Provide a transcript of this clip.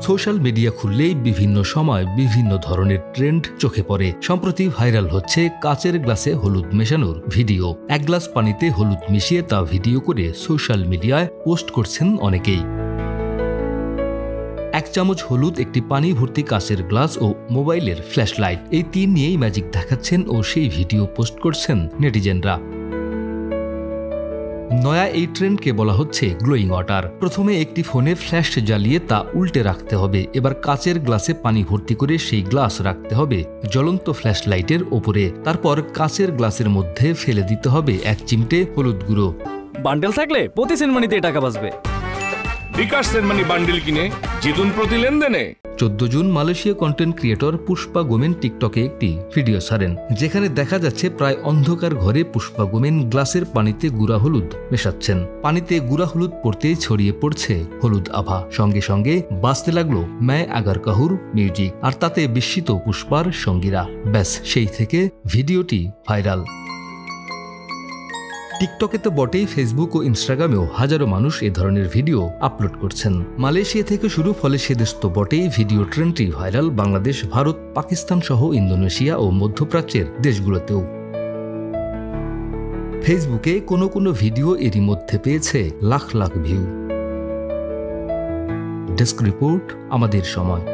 Social media খুললেই বিভিন্ন সময় বিভিন্ন ধরনের ট্রেন্ড চোখে পড়ে। সম্প্রতি ভাইরাল হচ্ছে কাচের গ্লাসে হলুদ মেশানোর ভিডিও। এক গ্লাস পানিতে হলুদ মিশিয়ে তা ভিডিও করে সোশ্যাল মিডিয়ায় পোস্ট করছেন অনেকেই। 1 চামচ হলুদ, একটি পানি ভর্তি কাচের গ্লাস ও মোবাইলের ফ্ল্যাশলাইট, এই 3 নিয়েই ম্যাজিক দেখাচ্ছেন ও সেই ভিডিও পোস্ট করছেন নেটিজেনরা। নয়া এই ট্রেন্ডকে বলা হচ্ছে গ্লোয়িং ওয়াটার। প্রথমে একটি ফোনে ফ্ল্যাশ জ্বালিয়ে তা উল্টে রাখতে হবে, এবার কাচের গ্লাসে পানি ভর্তি করে সেই গ্লাস রাখতে হবে জ্বলন্ত ফ্ল্যাশ লাইটের ওপরে। তারপর কাচের গ্লাসের মধ্যে ফেলে দিতে হবে 1 চিমটে হলুদ গুঁড়ো। বান্ডেল থাকলে প্রতি সেনমানিতে টাকা বাঁচবে। বিকাশ সেনমানি বান্ডেল কিনে জিতুন প্রতি লেনদেনে। 14 জুন মালয়েশীয় কন্টেন্ট ক্রিয়েটর পুষ্পা গোমেন টিকটকে একটি ভিডিও ছাড়েন, যেখানে দেখা যাচ্ছে প্রায় অন্ধকার ঘরে পুষ্পা গোমেন গ্লাসের পানিতে গুঁড়া হলুদ মেশাচ্ছেন। পানিতে গুঁড়া হলুদ পড়তেই ছড়িয়ে পড়ছে হলুদ আভা, সঙ্গে সঙ্গে বাজতে লাগলো ম্যায় আগার কাহুর মিউজিক, আর তাতে বিস্মিত পুষ্পার সঙ্গীরা। ব্যাস, সেই থেকে ভিডিওটি ভাইরাল। টিকটকে তো বটেই, ফেসবুক ও ইনস্টাগ্রামেও হাজারো মানুষ এ ধরনের ভিডিও আপলোড করছেন। মালয়েশিয়া থেকে শুরু, ফলে সে দেশ তো বটেই, ভিডিও ট্রেন্ডটি ভাইরাল বাংলাদেশ, ভারত, পাকিস্তান সহ ইন্দোনেশিয়া ও মধ্যপ্রাচ্যের দেশগুলোতেও। ফেসবুকে কোনো ভিডিও এরই মধ্যে পেয়েছে lakh lakh view. Desk report, আমাদের সময়।